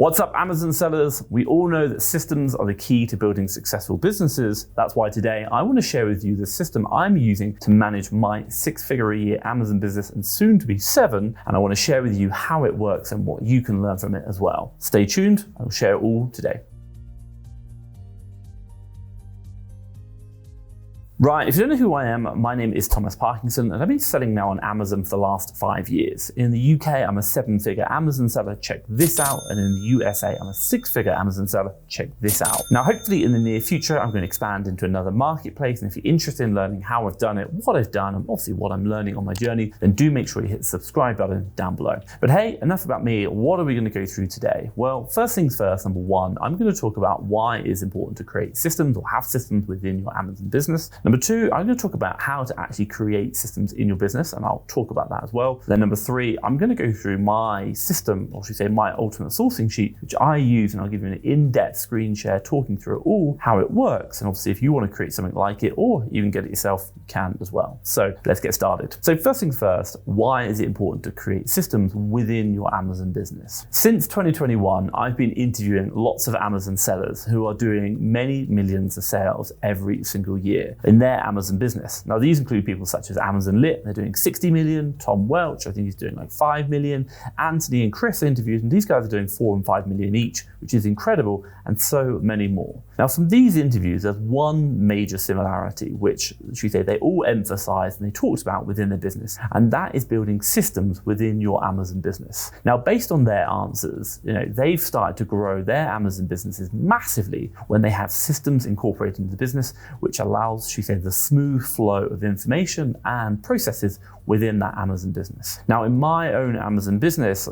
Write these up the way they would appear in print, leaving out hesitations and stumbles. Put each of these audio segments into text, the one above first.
What's up, Amazon sellers? We all know that systems are the key to building successful businesses. That's why today I want to share with you the system I'm using to manage my 6-figure-a-year Amazon business and soon to be 7. And I want to share with you how it works and what you can learn from it as well. Stay tuned, I will share it all today. Right, if you don't know who I am, my name is Thomas Parkinson and I've been selling now on Amazon for the last 5 years. In the UK, I'm a 7-figure Amazon seller, check this out. And in the USA, I'm a 6-figure Amazon seller, check this out. Now, hopefully in the near future, I'm going to expand into another marketplace. And if you're interested in learning how I've done it, what I've done, and obviously what I'm learning on my journey, then do make sure you hit the subscribe button down below. But hey, enough about me. What are we going to go through today? Well, first things first, number one, I'm going to talk about why it is important to create systems or have systems within your Amazon business. Number two, I'm going to talk about how to actually create systems in your business, and I'll talk about that as well. Then number three, I'm going to go through my system, or should I say my ultimate sourcing sheet, which I use, and I'll give you an in-depth screen share talking through it all, how it works. And obviously if you want to create something like it or even get it yourself, you can as well. So let's get started. So first things first, why is it important to create systems within your Amazon business? Since 2021, I've been interviewing lots of Amazon sellers who are doing many millions of sales every single year in their Amazon business. Now, these include people such as Amazon Lit, they're doing 60 million, Tom Welch, I think he's doing like 5 million, Anthony and Chris interviews, and these guys are doing 4 and 5 million each, which is incredible, and so many more. Now, from these interviews, there's one major similarity, which they all emphasized and they talked about within their business, and that is building systems within your Amazon business. Now, based on their answers, they've started to grow their Amazon businesses massively when they have systems incorporated into the business, which allows, the smooth flow of information and processes within that Amazon business. Now, in my own Amazon business,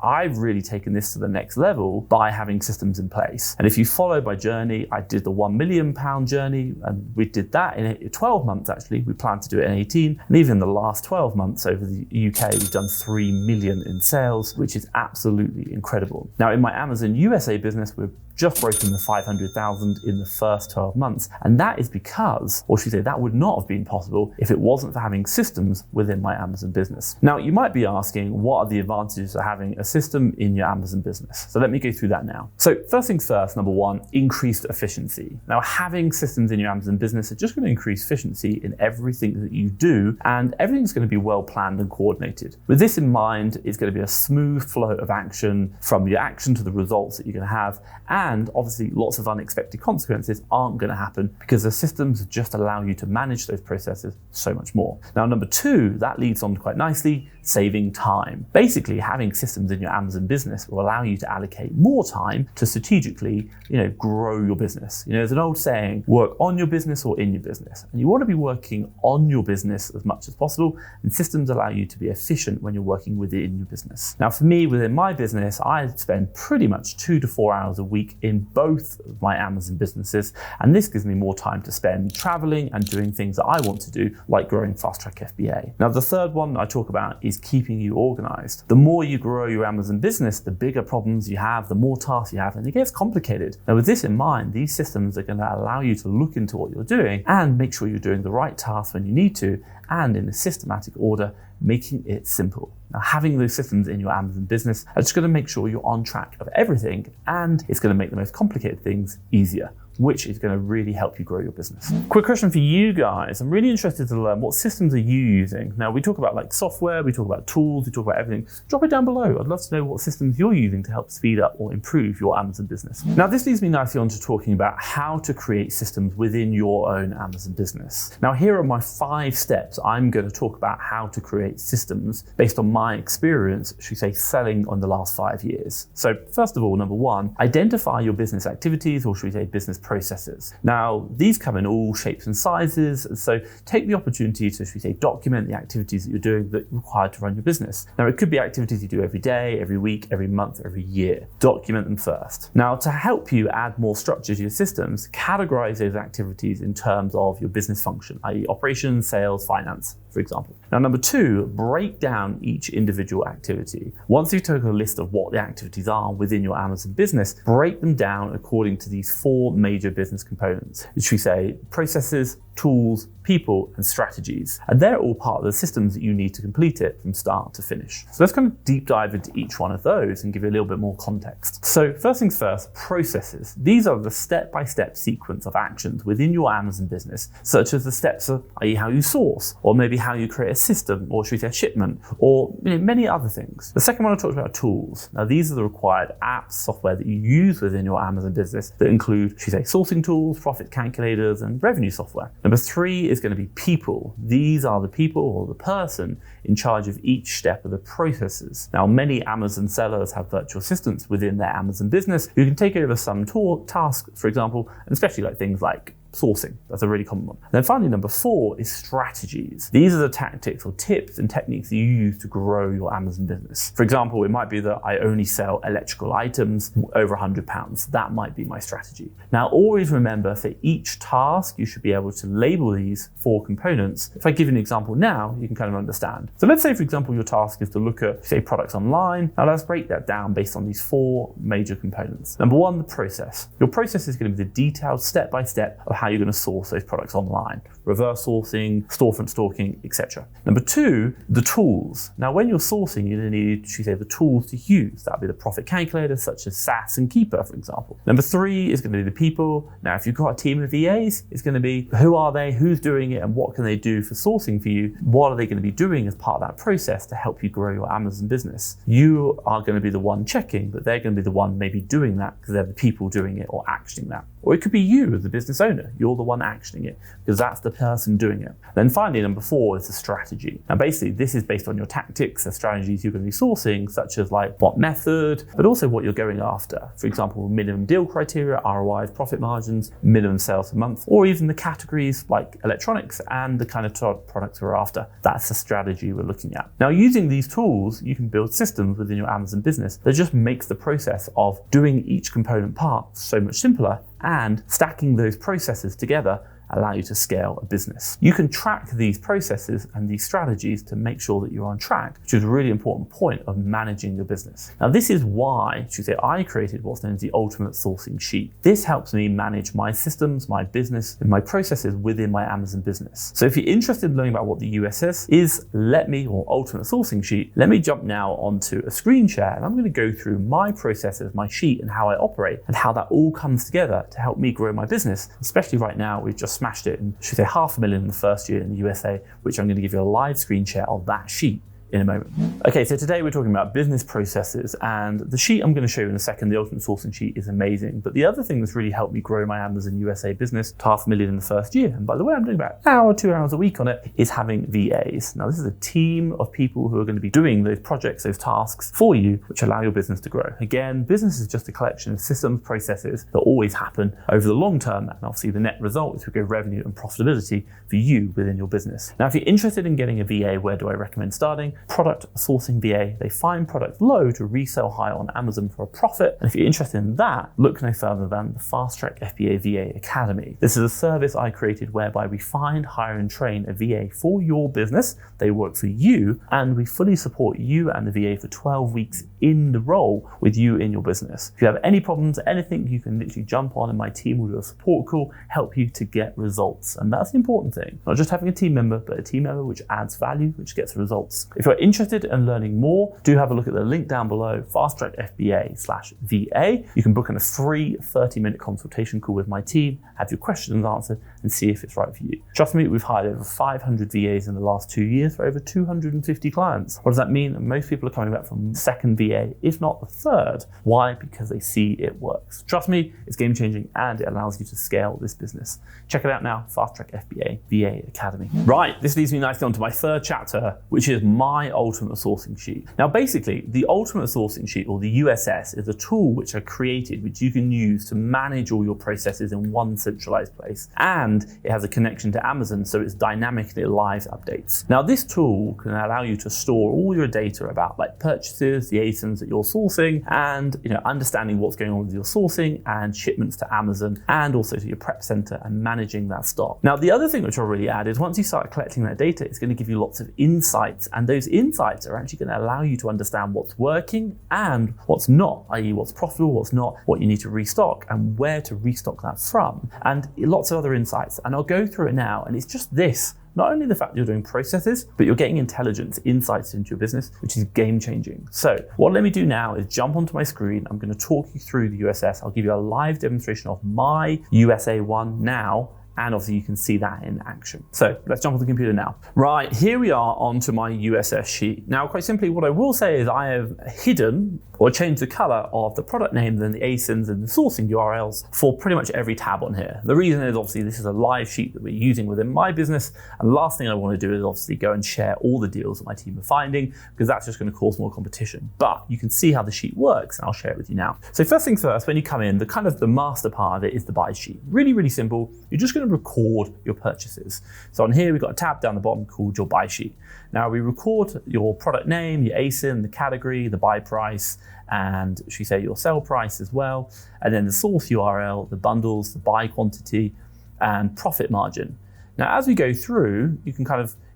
I've really taken this to the next level by having systems in place. And if you follow my journey, I did the £1 million journey, and we did that in 12 months actually. We plan to do it in 18. And even in the last 12 months over the UK, we've done 3 million in sales, which is absolutely incredible. Now, in my Amazon USA business, we've just broken the 500,000 in the first 12 months. And that is because, or should we say, that would not have been possible if it wasn't for having systems within my Amazon business. Now, you might be asking, what are the advantages of having a system in your Amazon business? So let me go through that now. So first things first, number one, increased efficiency. Now, having systems in your Amazon business are just going to increase efficiency in everything that you do, and everything's going to be well planned and coordinated. With this in mind, it's going to be a smooth flow of action from your action to the results that you're going to have. And obviously lots of unexpected consequences aren't going to happen because the systems just allow you to manage those processes so much more. Now, number two, that leads on quite nicely, saving time. Basically, having systems in your Amazon business will allow you to allocate more time to strategically, grow your business. There's an old saying, work on your business or in your business. And you want to be working on your business as much as possible, and systems allow you to be efficient when you're working within your business. Now, for me, within my business, I spend pretty much 2 to 4 hours a week in both of my Amazon businesses, and this gives me more time to spend traveling and doing things that I want to do, like growing FastTrackFBA. Now, the third one I talk about is keeping you organized. The more you grow your Amazon business, the bigger problems you have, the more tasks you have, and it gets complicated. Now, with this in mind, these systems are going to allow you to look into what you're doing and make sure you're doing the right tasks when you need to, and in a systematic order, making it simple. Now, having those systems in your Amazon business are just going to make sure you're on track of everything, and it's going to make the most complicated things easier, which is going to really help you grow your business. Quick question for you guys. I'm really interested to learn, what systems are you using? Now, we talk about like software, we talk about tools, we talk about everything. Drop it down below. I'd love to know what systems you're using to help speed up or improve your Amazon business. Now, this leads me nicely on to talking about how to create systems within your own Amazon business. Now, here are my 5 steps. I'm going to talk about how to create systems based on my experience, should we say, selling on the last 5 years. So first of all, number one, identify your business activities, or should we say business processes. Now, these come in all shapes and sizes, so take the opportunity to, should we say, document the activities that you're doing that are required to run your business. Now, it could be activities you do every day, every week, every month, every year. Document them first. Now, to help you add more structure to your systems, categorize those activities in terms of your business function, i.e. operations, sales, finance, for example. Now, number 2, break down each individual activity. Once you've taken a list of what the activities are within your Amazon business, break them down according to these 4 major business components, which we say processes, tools, people, and strategies. And they're all part of the systems that you need to complete it from start to finish. So let's kind of deep dive into each one of those and give you a little bit more context. So first things first, processes. These are the step-by-step sequence of actions within your Amazon business, such as the steps of, i.e. how you source, or maybe how you create a system, or should we say a shipment, or many other things. The second one I talked about, tools. Now these are the required apps, software that you use within your Amazon business that include, should we say, sourcing tools, profit calculators, and revenue software. Number 3 is going to be people. These are the people or the person in charge of each step of the processes. Now, many Amazon sellers have virtual assistants within their Amazon business who can take over some tasks, for example, and especially like things like sourcing. That's a really common one. And then finally, number 4 is strategies. These are the tactics or tips and techniques that you use to grow your Amazon business. For example, it might be that I only sell electrical items over £100. That might be my strategy. Now, always remember for each task, you should be able to label these 4 components. If I give you an example now, you can kind of understand. So let's say, for example, your task is to look at, say, products online. Now let's break that down based on these 4 major components. Number 1, the process. Your process is going to be the detailed step-by-step of how you're going to source those products online. Reverse sourcing, storefront stalking, etc. Number 2, the tools. Now, when you're sourcing, you're going to need, should we say, the tools to use. That'll be the profit calculator, such as SAS and Keeper, for example. Number 3 is going to be the people. Now, if you've got a team of VAs, it's going to be who are they, who's doing it, and what can they do for sourcing for you? What are they going to be doing as part of that process to help you grow your Amazon business? You are going to be the one checking, but they're going to be the one maybe doing that because they're the people doing it or actioning that. Or it could be you as the business owner. You're the one actioning it because that's the person doing it. Then finally, number 4 is the strategy. Now, basically, this is based on your tactics, the strategies you're going to be sourcing, such as like what method, but also what you're going after. For example, minimum deal criteria, ROIs, profit margins, minimum sales per month, or even the categories like electronics and the kind of products we're after. That's the strategy we're looking at. Now, using these tools, you can build systems within your Amazon business that just makes the process of doing each component part so much simpler, and stacking those processes together allow you to scale a business. You can track these processes and these strategies to make sure that you're on track, which is a really important point of managing your business. Now, this is why, should say, I created what's known as the Ultimate Sourcing Sheet. This helps me manage my systems, my business, and my processes within my Amazon business. So if you're interested in learning about what the USS is, or Ultimate Sourcing Sheet, let me jump now onto a screen share, and I'm going to go through my processes, my sheet, and how I operate, and how that all comes together to help me grow my business. Especially right now, we've just smashed it and should say $500,000 in the first year in the USA, which I'm going to give you a live screen share of that sheet in a moment. Okay, so today we're talking about business processes, and the sheet I'm going to show you in a second, the Ultimate Sourcing Sheet, is amazing. But the other thing that's really helped me grow my Amazon USA business to $500,000 in the first year, and by the way, I'm doing about an hour, 2 hours a week on it, is having VAs. Now, this is a team of people who are going to be doing those projects, those tasks for you, which allow your business to grow. Again, business is just a collection of systems, processes that always happen over the long term, and obviously the net result is we grow revenue and profitability for you within your business. Now, if you're interested in getting a VA, where do I recommend starting? Product sourcing VA. They find products low to resell high on Amazon for a profit. And if you're interested in that, look no further than the FastTrackFBA VA Academy. This is a service I created whereby we find, hire, and train a VA for your business. They work for you, and we fully support you and the VA for 12 weeks in the role with you in your business. If you have any problems, anything, you can literally jump on and my team will do a support call, help you to get results. And that's the important thing. Not just having a team member, but a team member which adds value, which gets results. If you're interested in learning more, do have a look at the link down below, FastTrackFBA/VA. You can book in a free 30-minute consultation call with my team, have your questions answered, and see if it's right for you. Trust me, we've hired over 500 VAs in the last 2 years for over 250 clients. What does that mean? Most people are coming back from the second VA, if not the third. Why? Because they see it works. Trust me, it's game-changing and it allows you to scale this business. Check it out now, FastTrackFBA VA Academy. Right, this leads me nicely on to my third chapter, which is my Ultimate Sourcing Sheet. Now, basically, the Ultimate Sourcing Sheet, or the USS, is a tool which I created, which you can use to manage all your processes in one centralized place. And it has a connection to Amazon, so it's dynamically live updates. Now, this tool can allow you to store all your data about like purchases, the ASIN ASINs that you're sourcing, and understanding what's going on with your sourcing and shipments to Amazon, and also to your prep center and managing that stock. Now, the other thing which I'll really add is once you start collecting that data, it's going to give you lots of insights, and those insights are actually going to allow you to understand what's working and what's not, i.e. what's profitable, what's not, what you need to restock, and where to restock that from, and lots of other insights. And I'll go through it now, and it's just this. Not only the fact that you're doing processes, but you're getting intelligence, insights into your business, which is game changing. So what let me do now is jump onto my screen. I'm going to talk you through the USS. I'll give you a live demonstration of my USA one now, and obviously you can see that in action. So let's jump on the computer now. Right, here we are onto my USS sheet. Now, quite simply, what I will say is I have hidden or changed the color of the product name, then the ASINs and the sourcing URLs for pretty much every tab on here. The reason is obviously this is a live sheet that we're using within my business, and the last thing I want to do is obviously go and share all the deals that my team are finding, because that's just going to cause more competition. But you can see how the sheet works, and I'll share it with you now. So first things first, when you come in, the master part of it is the buy sheet. Really, really simple. You're just going to record your purchases. So on here, we've got a tab down the bottom called your buy sheet. Now we record your product name, your ASIN, the category, the buy price, and should we say your sell price as well, and then the source URL, the bundles, the buy quantity, and profit margin. Now, as we go through, you can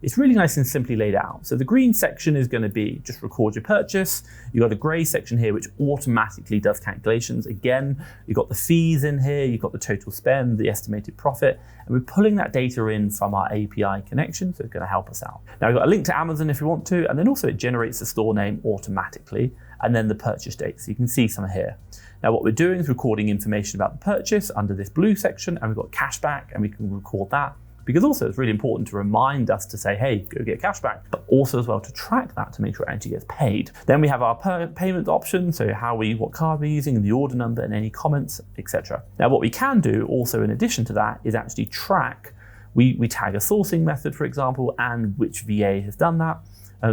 it's really nice and simply laid out. So the green section is going to be just record your purchase. You've got a gray section here, which automatically does calculations. Again, you've got the fees in here, you've got the total spend, the estimated profit, and we're pulling that data in from our API connection, so it's going to help us out. Now, we've got a link to Amazon if you want to, and then also it generates the store name automatically, and then the purchase date. So you can see some here. Now, what we're doing is recording information about the purchase under this blue section, and we've got cashback, and we can record that. Because also it's really important to remind us to say, hey, go get cash back, but also as well to track that to make sure it actually gets paid. Then we have our payment option, so what card we're using, the order number, and any comments, etc. Now, what we can do also in addition to that is actually track. We tag a sourcing method, for example, and which VA has done that.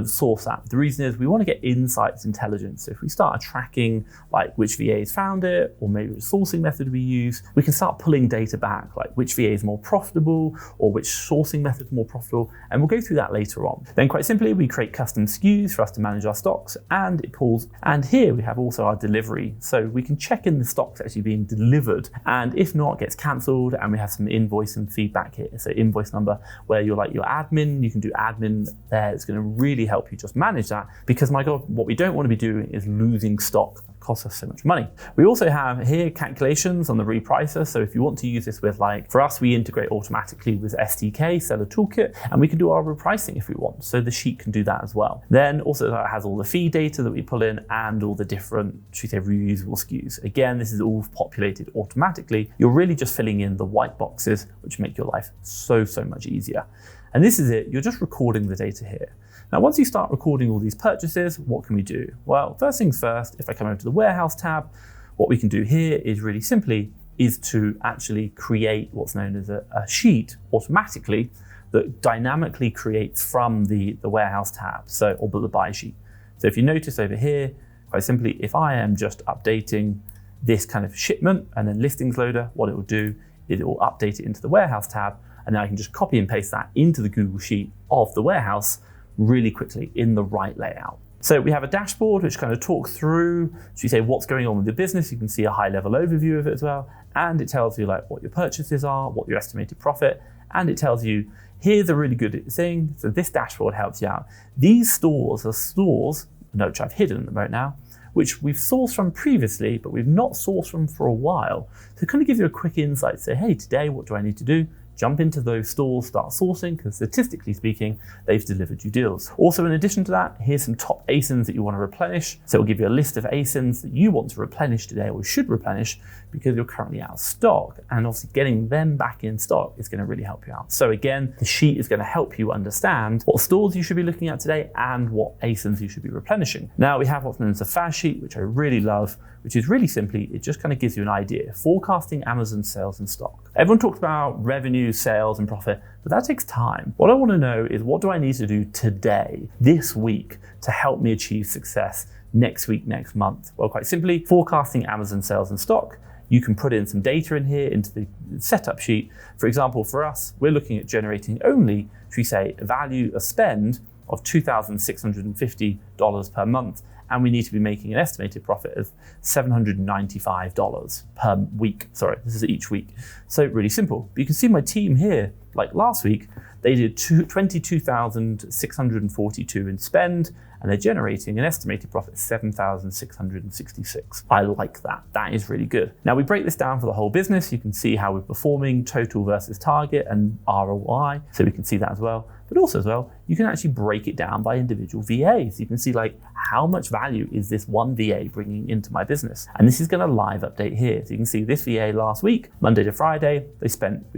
Source that. The reason is we want to get insights, intelligence. So if we start tracking like which VAs found it, or maybe which sourcing method we use, we can start pulling data back, like which VA is more profitable or which sourcing method is more profitable, and we'll go through that later on. Then quite simply, we create custom SKUs for us to manage our stocks, and it pulls. And here we have also our delivery. So we can check in the stocks actually being delivered, and if not, it gets cancelled, and we have some invoice and feedback here. So invoice number, where you're like your admin, you can do admin there. It's going to really help you just manage that, because my God, what we don't want to be doing is losing stock. That costs us so much money. We also have here calculations on the repricer. So if you want to use this with, like, for us, we integrate automatically with SDK, Seller Toolkit, and we can do our repricing if we want. So the sheet can do that as well. Then also it has all the fee data that we pull in and all the different, should we say, reusable SKUs. Again, this is all populated automatically. You're really just filling in the white boxes, which make your life so much easier. And this is it. You're just recording the data here. Now, once you start recording all these purchases, what can we do? Well, first things first, if I come over to the warehouse tab, what we can do here is really simply is to actually create what's known as a sheet automatically that dynamically creates from the warehouse tab, or the buy sheet. So if you notice over here, quite simply, if I am just updating this kind of shipment and then listings loader, what it will do is it will update it into the warehouse tab, and then I can just copy and paste that into the Google Sheet of the warehouse really quickly in the right layout. So we have a dashboard which kind of talks through, should we say, what's going on with the business. You can see a high level overview of it as well. And it tells you like what your purchases are, what your estimated profit, and it tells you, here's a really good thing. So this dashboard helps you out. These stores are stores, which I've hidden right now, which we've sourced from previously, but we've not sourced from for a while. So it kind of gives you a quick insight. Say, hey, today, what do I need to do? Jump into those stores, start sourcing, because statistically speaking, they've delivered you deals. Also, in addition to that, here's some top ASINs that you want to replenish. So it'll give you a list of ASINs that you want to replenish today, or should replenish, because you're currently out of stock. And obviously getting them back in stock is going to really help you out. So again, the sheet is going to help you understand what stores you should be looking at today and what ASINs you should be replenishing. Now we have what's known as a fast sheet, which I really love, which is really simply, it just kind of gives you an idea, forecasting Amazon sales and stock. Everyone talks about revenue, sales, and profit, but that takes time. What I want to know is, what do I need to do today, this week, to help me achieve success next week, next month? Well, quite simply, forecasting Amazon sales and stock. You can put in some data in here into the setup sheet. For example, for us, we're looking at generating only, should we say, a value, a spend of $2,650 per month. and we need to be making an estimated profit of $795 per week. Sorry, this is each week. So really simple. But you can see my team here, like last week, they did 22,642 in spend, and they're generating an estimated profit of 7,666. I like that. That is really good. Now we break this down for the whole business. You can see how we're performing total versus target and ROI. So we can see that as well. But also as well, you can actually break it down by individual VAs. You can see like how much value is this one VA bringing into my business? And this is going to live update here. So you can see this VA last week, Monday to Friday, we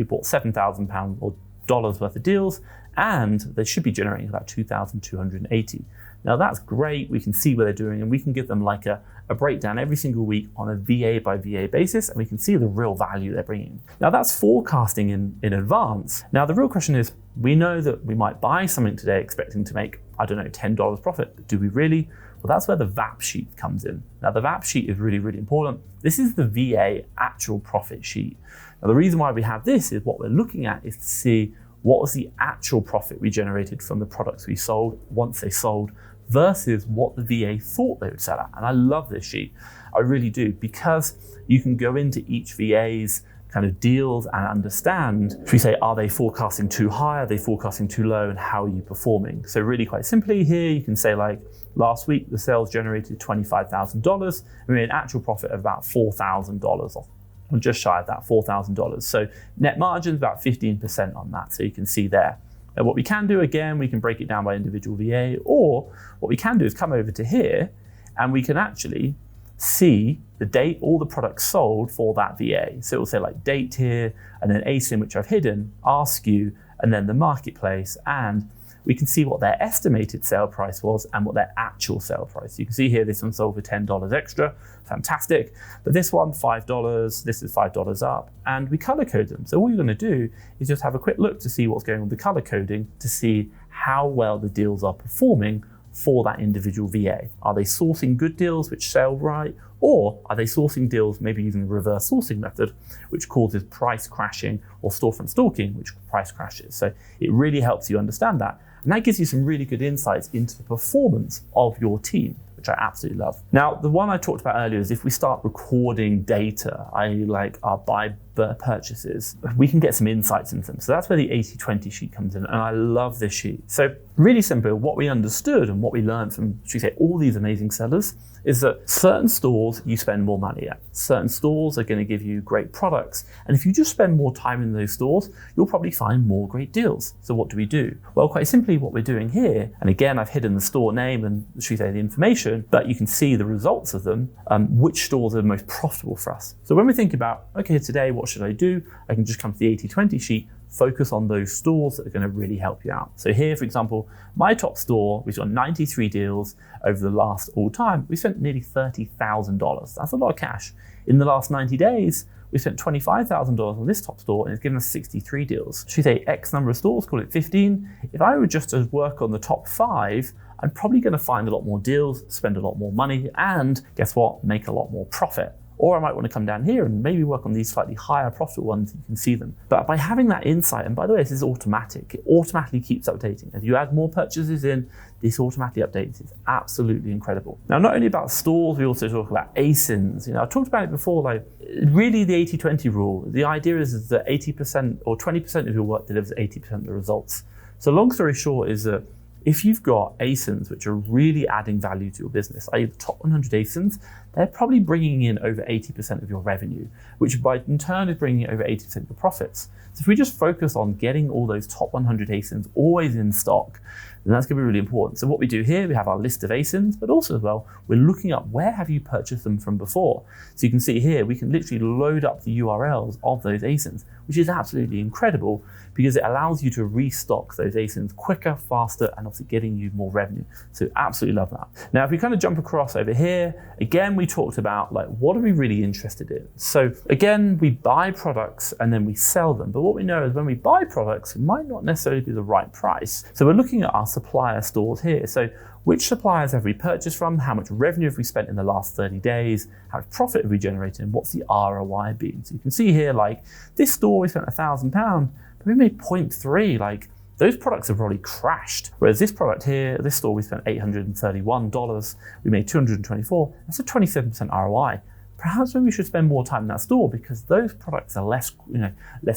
bought £7,000 or dollars worth of deals, and they should be generating about 2,280. Now that's great. We can see what they're doing, and we can give them like a breakdown every single week on a VA by VA basis, and we can see the real value they're bringing. Now that's forecasting in advance. Now the real question is, we know that we might buy something today expecting to make, I don't know, $10 profit. But do we really? Well, that's where the VAP sheet comes in. Now the VAP sheet is really, really important. This is the VA actual profit sheet. Now the reason why we have this is what we're looking at is to see what was the actual profit we generated from the products we sold once they sold versus what the VA thought they would sell at. And I love this sheet. I really do, because you can go into each VA's kind of deals and understand, should we say, are they forecasting too high? Are they forecasting too low? And how are you performing? So really quite simply here, you can say like last week, the sales generated $25,000. We made an actual profit of about $4,000 off. Or just shy of that, $4,000. So net margin's about 15% on that. So you can see there. Now what we can do, again, we can break it down by individual VA, or what we can do is come over to here and we can actually see the date, all the products sold for that VA. So it will say like date here, and then ASIN, which I've hidden, RSKU, and then the marketplace, and we can see what their estimated sale price was and what their actual sale price. You can see here, this one sold for $10 extra, fantastic. But this one, $5, this is $5 up, and we color code them. So all you're gonna do is just have a quick look to see what's going on with the color coding to see how well the deals are performing for that individual VA. Are they sourcing good deals which sell right? Or are they sourcing deals maybe using the reverse sourcing method, which causes price crashing, or storefront stalking, which price crashes? So it really helps you understand that. And that gives you some really good insights into the performance of your team, which I absolutely love. Now, the one I talked about earlier is if we start recording data, i.e. like our buy purchases, we can get some insights into them. So that's where the 80-20 sheet comes in, and I love this sheet. So really simple, what we understood and what we learned from, should we say, all these amazing sellers is that certain stores you spend more money at. Certain stores are going to give you great products. And if you just spend more time in those stores, you'll probably find more great deals. So what do we do? Well, quite simply what we're doing here, and again, I've hidden the store name and, should we say, the information, but you can see the results of them, which stores are most profitable for us. So when we think about, okay, today, what should I do? I can just come to the 80-20 sheet, focus on those stores that are going to really help you out. So here, for example, my top store, we've got 93 deals over the last all time. We spent nearly $30,000. That's a lot of cash. In the last 90 days, we spent $25,000 on this top store, and it's given us 63 deals. Should we say X number of stores, call it 15? If I were just to work on the top 5, I'm probably going to find a lot more deals, spend a lot more money, and guess what? Make a lot more profit. Or I might want to come down here and maybe work on these slightly higher profitable ones. You can see them. But by having that insight, and by the way, this is automatic. It automatically keeps updating. As you add more purchases in, this automatically updates. It's absolutely incredible. Now, not only about stores, we also talk about ASINs. You know, I talked about it before, like really the 80-20 rule. The idea is that 80% or 20% of your work delivers 80% of the results. So long story short is that if you've got ASINs which are really adding value to your business, i.e. the top 100 ASINs, they're probably bringing in over 80% of your revenue, which by in turn is bringing in over 80% of your profits. So if we just focus on getting all those top 100 ASINs always in stock, then that's going to be really important. So what we do here, we have our list of ASINs, but also as well, we're looking up where have you purchased them from before. So you can see here, we can literally load up the URLs of those ASINs, which is absolutely incredible because it allows you to restock those ASINs quicker, faster, and obviously getting you more revenue. So absolutely love that. Now, if we kind of jump across over here, again, we talked about like, what are we really interested in? So again, we buy products and then we sell them. But what we know is when we buy products, it might not necessarily be the right price. So we're looking at our supplier stores here. So which suppliers have we purchased from? How much revenue have we spent in the last 30 days? How much profit have we generated? And what's the ROI been? So you can see here, like this store, we spent £1,000, but we made 0.3. Like those products have probably crashed. Whereas this product here, this store, we spent $831, we made $224, that's a 27% ROI. Perhaps maybe we should spend more time in that store because those products are less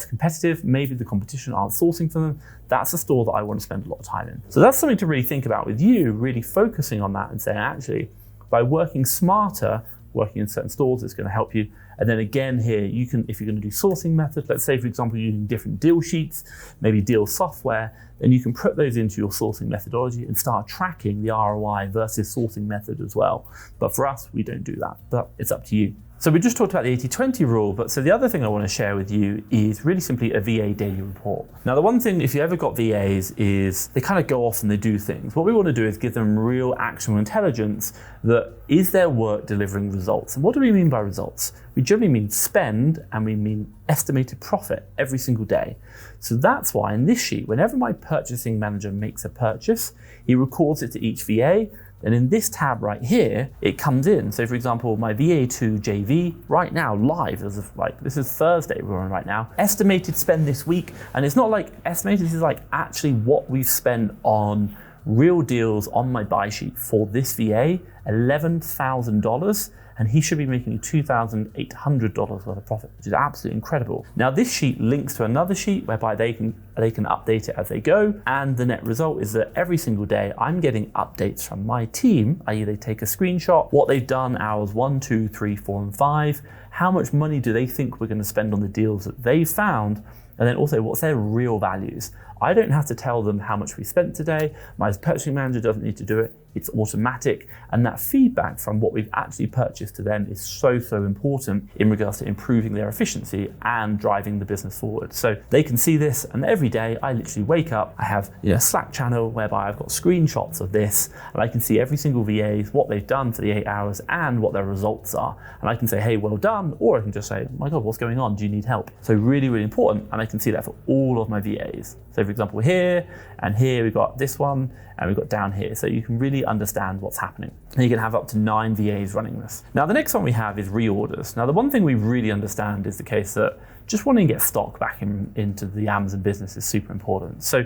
competitive. Maybe the competition aren't sourcing for them. That's a store that I want to spend a lot of time in. So that's something to really think about with you, really focusing on that and saying, actually, by working smarter, working in certain stores, it's going to help you. And then again here, you can, if you're going to do sourcing methods, let's say, for example, you're using different deal sheets, maybe deal software, then you can put those into your sourcing methodology and start tracking the ROI versus sourcing method as well. But for us, we don't do that, but it's up to you. So we just talked about the 80-20 rule, but so the other thing I want to share with you is really simply a VA daily report. Now, the one thing, if you ever got VAs, is they kind of go off and they do things. What we want to do is give them real actionable intelligence that is their work delivering results. And what do we mean by results? We generally mean spend and we mean estimated profit every single day. So that's why in this sheet, whenever my purchasing manager makes a purchase, he records it to each VA. And in this tab right here, it comes in. So for example, my VA2 JV right now, live, as of this is Thursday we're on right now, estimated spend this week. And it's not like estimated, this is like actually what we've spent on real deals on my buy sheet for this VA, $11,000. And he should be making $2,800 worth of profit, which is absolutely incredible. Now this sheet links to another sheet whereby they can update it as they go. And the net result is that every single day I'm getting updates from my team, i.e. they take a screenshot, what they've done hours 1, 2, 3, 4, and 5, how much money do they think we're going to spend on the deals that they found, and then also what's their real values. I don't have to tell them how much we spent today. My purchasing manager doesn't need to do it. It's automatic. And that feedback from what we've actually purchased to them is so important in regards to improving their efficiency and driving the business forward. So they can see this, and every day I literally wake up, I have a Slack channel whereby I've got screenshots of this, and I can see every single VA's, what they've done for the 8 hours and what their results are. And I can say, hey, well done, or I can just say, my God, what's going on? Do you need help? So really important, and I can see that for all of my VAs. So for example, here and here, we've got this one, and we've got down here. So you can really understand what's happening. And you can have up to 9 VAs running this. Now, the next one we have is reorders. Now, the one thing we really understand is the case that just wanting to get stock back into the Amazon business is super important. So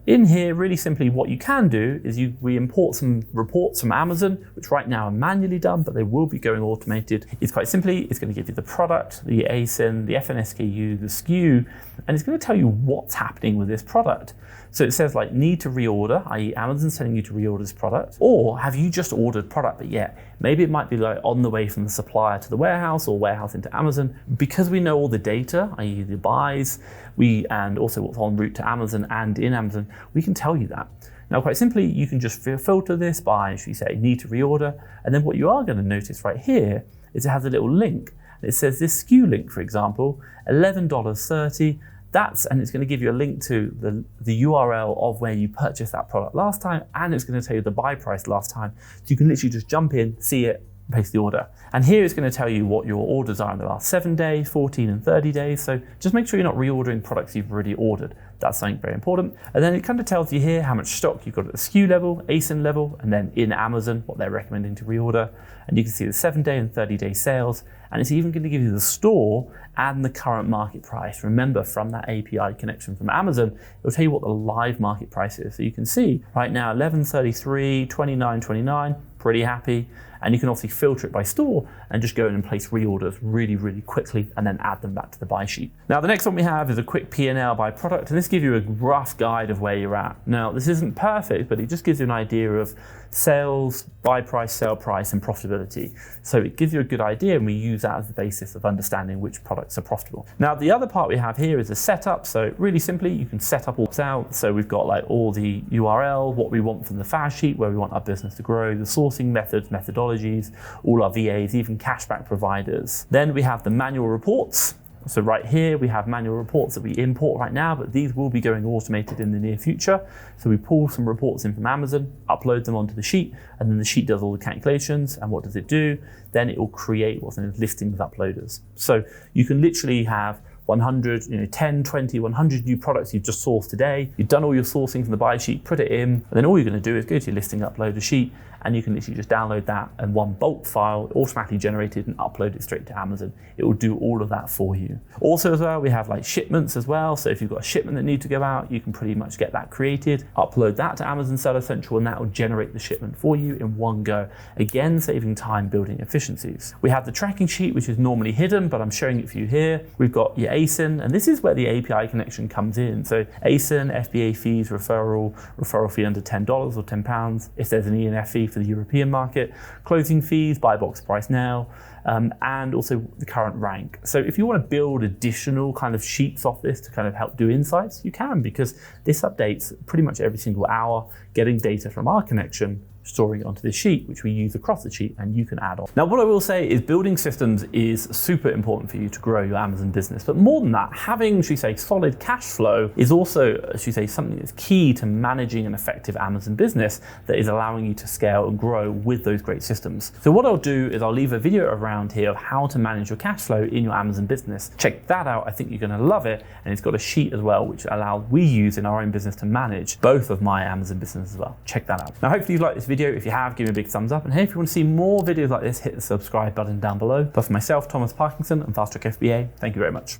in here, really simply, what you can do is we import some reports from Amazon, which right now are manually done, but they will be going automated. It's quite simply, it's going to give you the product, the ASIN, the FNSKU, the SKU, and it's going to tell you what's happening with this product. So it says need to reorder, i.e. Amazon's telling you to reorder this product, or have you just ordered product, but yet maybe it might be on the way from the supplier to the warehouse or warehouse into Amazon. Because we know all the data, i.e. the buys, and also what's en route to Amazon and in Amazon, we can tell you that. Now, quite simply, you can just filter this by, should we say, need to reorder, and then what you are going to notice right here is it has a little link. It says this SKU link, for example, $11.30. And it's going to give you a link to the URL of where you purchased that product last time, and it's going to tell you the buy price last time. So you can literally just jump in, see it, place the order. And here it's going to tell you what your orders are in the last 7 days, 14 and 30 days. So just make sure you're not reordering products you've already ordered. That's something very important. And then it kind of tells you here how much stock you've got at the SKU level, ASIN level, and then in Amazon, what they're recommending to reorder. And you can see the 7-day and 30-day sales. And it's even going to give you the store and the current market price. Remember, from that API connection from Amazon, it'll tell you what the live market price is. So you can see right now, $11.33, $29.29, pretty happy. And you can obviously filter it by store and just go in and place reorders really, really quickly and then add them back to the buy sheet. Now, the next one we have is a quick P&L by product, and this gives you a rough guide of where you're at. Now, this isn't perfect, but it just gives you an idea of sales, buy price, sell price, and profitability. So it gives you a good idea, and we use that as the basis of understanding which products are profitable. Now, the other part we have here is a setup. So really simply, you can set up all this out. So we've got all the URL, what we want from the fast sheet, where we want our business to grow, the sourcing methods, methodologies, all our VAs, even cashback providers. Then we have the manual reports. So right here, we have manual reports that we import right now, but these will be going automated in the near future. So we pull some reports in from Amazon, upload them onto the sheet, and then the sheet does all the calculations. And what does it do? Then it will create what's known as listings uploaders. So you can literally have 100, 10, 20, 100 new products you've just sourced today. You've done all your sourcing from the buy sheet, put it in, and then all you're going to do is go to your listing uploader sheet, and you can literally just download that and one bulk file automatically generated and upload it straight to Amazon. It will do all of that for you. Also as well, we have like shipments as well. So if you've got a shipment that needs to go out, you can pretty much get that created, upload that to Amazon Seller Central, and that will generate the shipment for you in one go. Again, saving time, building efficiencies. We have the tracking sheet, which is normally hidden, but I'm showing it for you here. We've got your ASIN, and this is where the API connection comes in. So ASIN, FBA fees, referral fee under $10 or £10, if there's an ENF fee for the European market, closing fees, buy box price now, and also the current rank. So if you want to build additional kind of sheets off this to kind of help do insights, you can, because this updates pretty much every single hour, getting data from our connection, storing it onto this sheet, which we use across the sheet, and you can add on. Now, what I will say is building systems is super important for you to grow your Amazon business. But more than that, having, should we say, solid cash flow is also, should we say, something that's key to managing an effective Amazon business that is allowing you to scale and grow with those great systems. So what I'll do is I'll leave a video around here of how to manage your cash flow in your Amazon business. Check that out. I think you're going to love it. And it's got a sheet as well, which we use in our own business to manage both of my Amazon businesses as well. Check that out. Now, hopefully you like this video. If you have, give me a big thumbs up. And hey, if you want to see more videos like this, hit the subscribe button down below. But for myself, Thomas Parkinson, and FastTrackFBA, thank you very much.